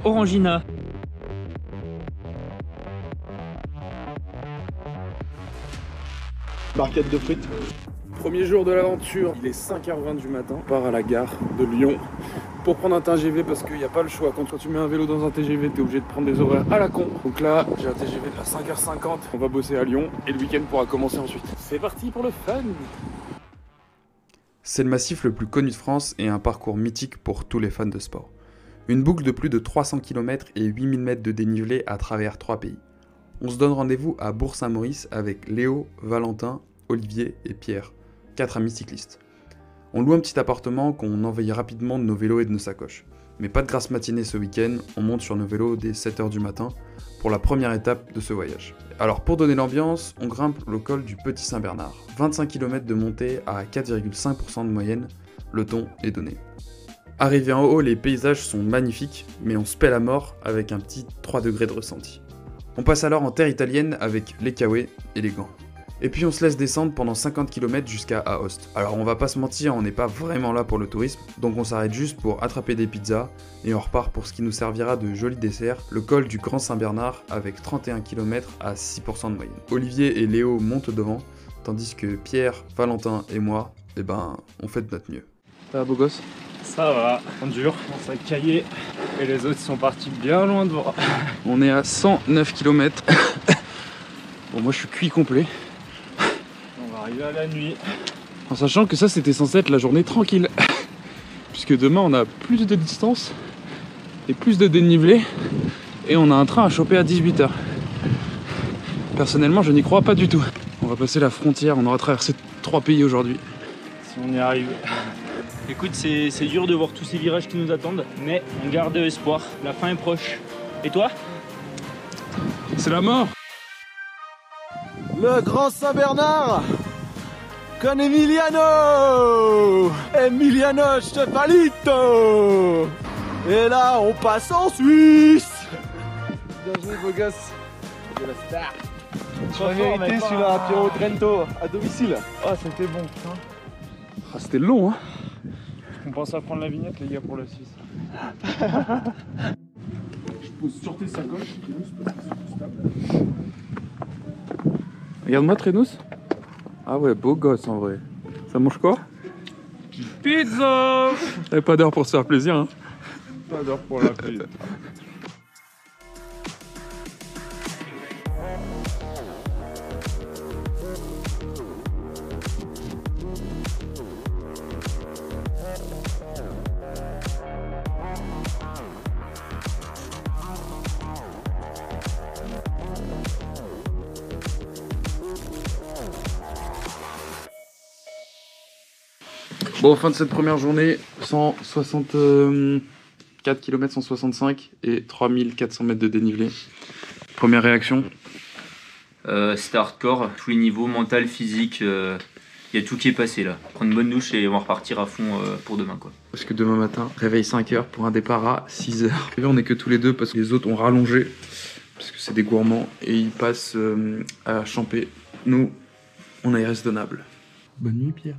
Orangina. Barquette de frites. Premier jour de l'aventure, il est 5h20 du matin. On part à la gare de Lyon pour prendre un TGV parce qu'il n'y a pas le choix. Quand tu mets un vélo dans un TGV, tu es obligé de prendre des horaires à la con. Donc là, j'ai un TGV à 5h50. On va bosser à Lyon et le week-end pourra commencer ensuite. C'est parti pour le fun! C'est le massif le plus connu de France et un parcours mythique pour tous les fans de sport. Une boucle de plus de 300 km et 8000 mètres de dénivelé à travers 3 pays. On se donne rendez-vous à Bourg-Saint-Maurice avec Léo, Valentin, Olivier et Pierre, 4 amis cyclistes. On loue un petit appartement qu'on envahit rapidement de nos vélos et de nos sacoches. Mais pas de grasse matinée ce week-end, on monte sur nos vélos dès 7h du matin pour la première étape de ce voyage. Alors pour donner l'ambiance, on grimpe le col du Petit Saint-Bernard. 25 km de montée à 4,5% de moyenne, le ton est donné. Arrivé en haut, les paysages sont magnifiques, mais on se pèle à mort avec un petit 3 degrés de ressenti. On passe alors en terre italienne avec les Kawe et les gants. Et puis on se laisse descendre pendant 50 km jusqu'à Aoste. Alors on va pas se mentir, on n'est pas vraiment là pour le tourisme, donc on s'arrête juste pour attraper des pizzas, et on repart pour ce qui nous servira de joli dessert, le col du Grand Saint-Bernard avec 31 km à 6% de moyenne. Olivier et Léo montent devant, tandis que Pierre, Valentin et moi, on fait de notre mieux. Ça va beau gosse? Ça va, on dure, on s'est caillé et les autres sont partis bien loin devant. On est à 109 km. Bon, moi je suis cuit complet. On va arriver à la nuit. En sachant que ça c'était censé être la journée tranquille. Puisque demain on a plus de distance et plus de dénivelé. Et on a un train à choper à 18h. Personnellement je n'y crois pas du tout. On va passer la frontière, on aura traversé 3 pays aujourd'hui. Si on y arrive. Écoute, c'est dur de voir tous ces virages qui nous attendent, mais on garde espoir, la fin est proche. Et toi? C'est la mort! Le Grand Saint-Bernard con Emiliano Stefalito. Et là on passe en Suisse. Bien joué beau gosse. De la star. Tu vas mériter celui-là à Piero Trento à domicile. Ah, c'était bon, putain. Ah, c'était long hein. On pense à prendre la vignette les gars pour la Suisse. Je pose sur tes sacoches, regarde-moi Trénous. Ah ouais, beau gosse en vrai. Ça mange quoi? Pizza! T'avais pas d'heure pour se faire plaisir hein. Pas d'heure pour la pizza. Bon, fin de cette première journée, 164 km, 165 et 3400 mètres de dénivelé. Première réaction? C'était hardcore, tous les niveaux, mental, physique, il y a tout qui est passé là. Prendre une bonne douche et on va repartir à fond pour demain quoi. Parce que demain matin, réveil 5h pour un départ à 6h. Et là on est que tous les deux parce que les autres ont rallongé, parce que c'est des gourmands et ils passent à Champé. Nous, on est raisonnable. Bonne nuit Pierre.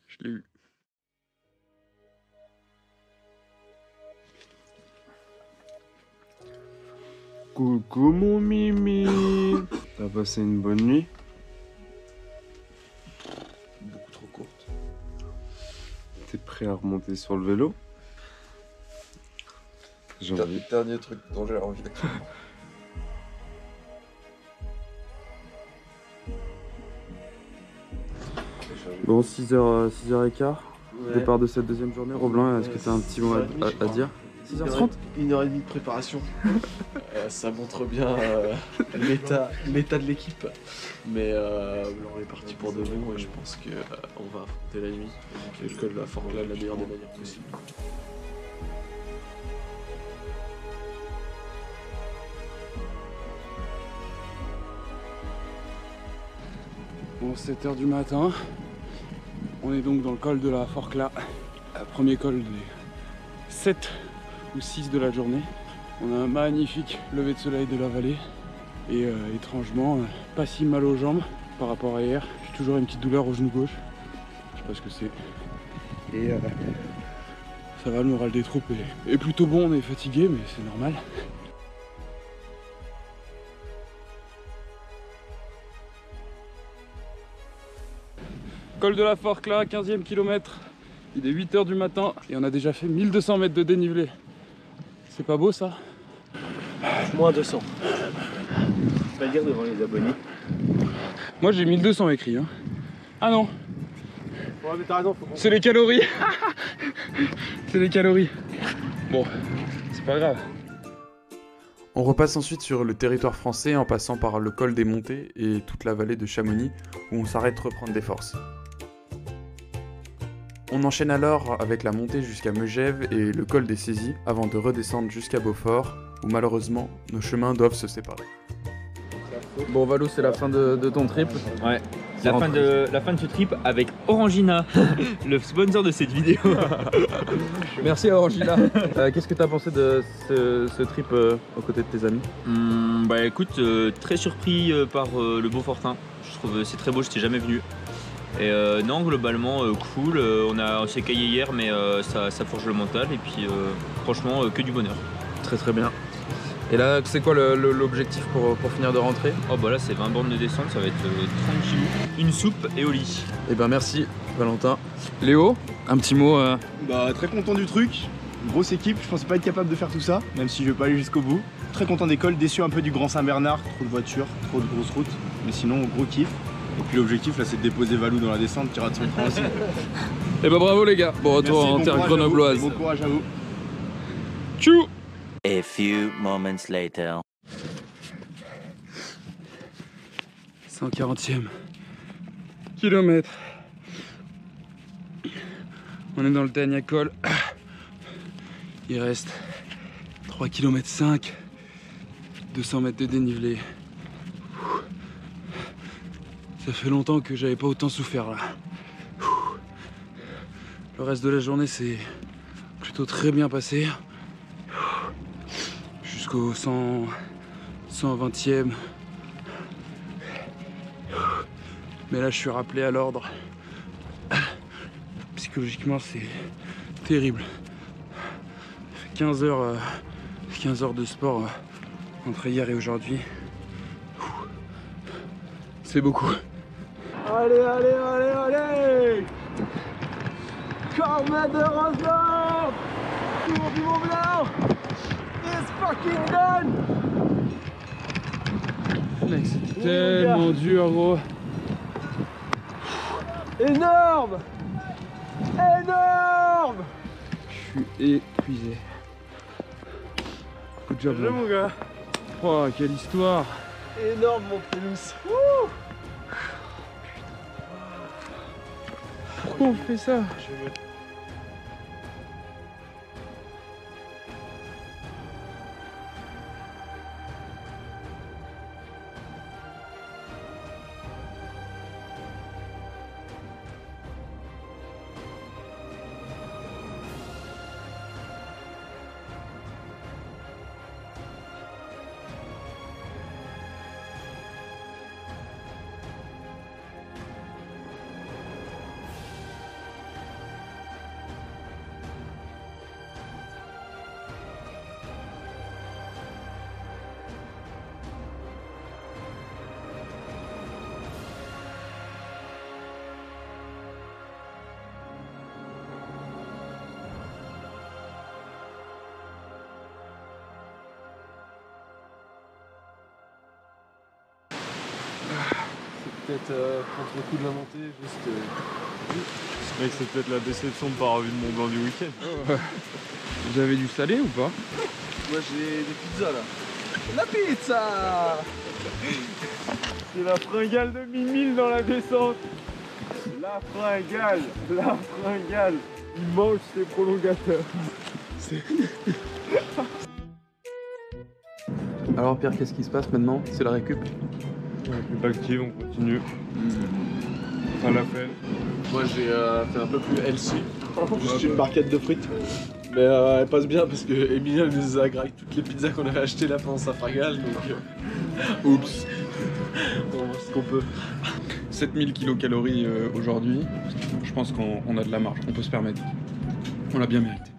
Je l'ai eu. Coucou mon Mimi. T'as passé une bonne nuit? Beaucoup trop courte. T'es prêt à remonter sur le vélo? J'ai envie. Dernier truc dont j'ai envie. Bon, 6h15, Ouais. départ de cette deuxième journée. Robin, est-ce que tu as un petit mot à dire? 6h30? 1h30 de préparation. Ça montre bien l'état de l'équipe. Mais on est parti pour de bon et je pense qu'on va affronter la nuit. Et le col de la Forclaz de la meilleure des manières possibles. Bon, 7h du matin. On est donc dans le col de la Forclaz. Premier col des 7 ou 6 de la journée. On a un magnifique lever de soleil de la vallée. Et étrangement, pas si mal aux jambes par rapport à hier. J'ai toujours une petite douleur au genou gauche. Je parce que c'est... Et ça va, le moral des troupes est plutôt bon, on est fatigué, mais c'est normal. Col de la Forque là, 15e kilomètre. Il est 8 h du matin et on a déjà fait 1200 mètres de dénivelé. C'est pas beau ça? Moins 200. Pas le dire devant les abonnés. Moi j'ai 1200 écrit. Hein. Ah non, Ouais, mais t'as raison, faut qu'on... c'est les calories. C'est les calories. Bon, c'est pas grave. On repasse ensuite sur le territoire français en passant par le col des Montées et toute la vallée de Chamonix où on s'arrête reprendre des forces. On enchaîne alors avec la montée jusqu'à Megève et le col des Saisies avant de redescendre jusqu'à Beaufort où malheureusement nos chemins doivent se séparer. Bon Valou, c'est la fin de ton trip. Ouais. La fin de ce trip avec Orangina, le sponsor de cette vidéo. Merci Orangina. Qu'est-ce que tu as pensé de ce trip aux côtés de tes amis? Bah écoute, très surpris par le Beaufortin. Je trouve c'est très beau, je n'étais jamais venu. Et non, globalement cool. On s'est caillé hier, mais ça forge le mental. Et puis franchement, que du bonheur. Très très bien. Et là, c'est quoi l'objectif pour finir de rentrer? Oh bah là, c'est 20 bornes de descente, ça va être 30 kg. Une soupe et au lit. Eh ben merci Valentin. Léo, un petit mot Bah, très content du truc. Grosse équipe, je pensais pas être capable de faire tout ça, même si je vais pas aller jusqu'au bout. Très content d'école, déçu un peu du Grand Saint-Bernard, trop de voitures, trop de grosses routes. Mais sinon, gros kiff. Et puis l'objectif là, c'est de déposer Valou dans la descente, qui rate son train aussi. Eh ben bravo les gars. Bon retour Merci, en bon terre courage à vous, grenobloise. Bon courage à vous. Tchou. A few moments later. 140e kilomètre. On est dans le dernier col. Il reste 3 km 5, 200 mètres de dénivelé. Ça fait longtemps que j'avais pas autant souffert là. Le reste de la journée s'est plutôt très bien passé. Jusqu'au 120e. Mais là je suis rappelé à l'ordre. Psychologiquement c'est terrible. Ça fait 15 heures de sport entre hier et aujourd'hui. C'est beaucoup. Allez, allez, allez, allez! Cormet de Rosdorf! Tour du Mont Blanc! It's fucking done! Mec, c'est tellement dur, gros. Énorme! Énorme! Je suis épuisé. Good job, Mon gars! Oh, quelle histoire! Énorme, mon Prélus! Pourquoi on fait ça? Peut-être contre le coup de la montée, juste. Mec, c'est peut-être la déception de pas avoir vu le Mont Blanc du week-end. Vous avez du salé ou pas? Moi j'ai des pizzas là. La pizza! C'est la fringale de Mimile dans la descente. La fringale, la fringale. Il mange ses prolongateurs. Alors Pierre, qu'est-ce qui se passe maintenant? C'est la récup? On est actif, on continue. Pas la peine. Moi j'ai fait un peu plus healthy. Juste une barquette de frites. Mais elle passe bien parce que Emilia nous a graillé toutes les pizzas qu'on avait achetées là pendant sa fringale. Donc oups. On voit ce qu'on peut. 7000 kcal aujourd'hui. je pense qu'on a de la marge, on peut se permettre. On l'a bien mérité.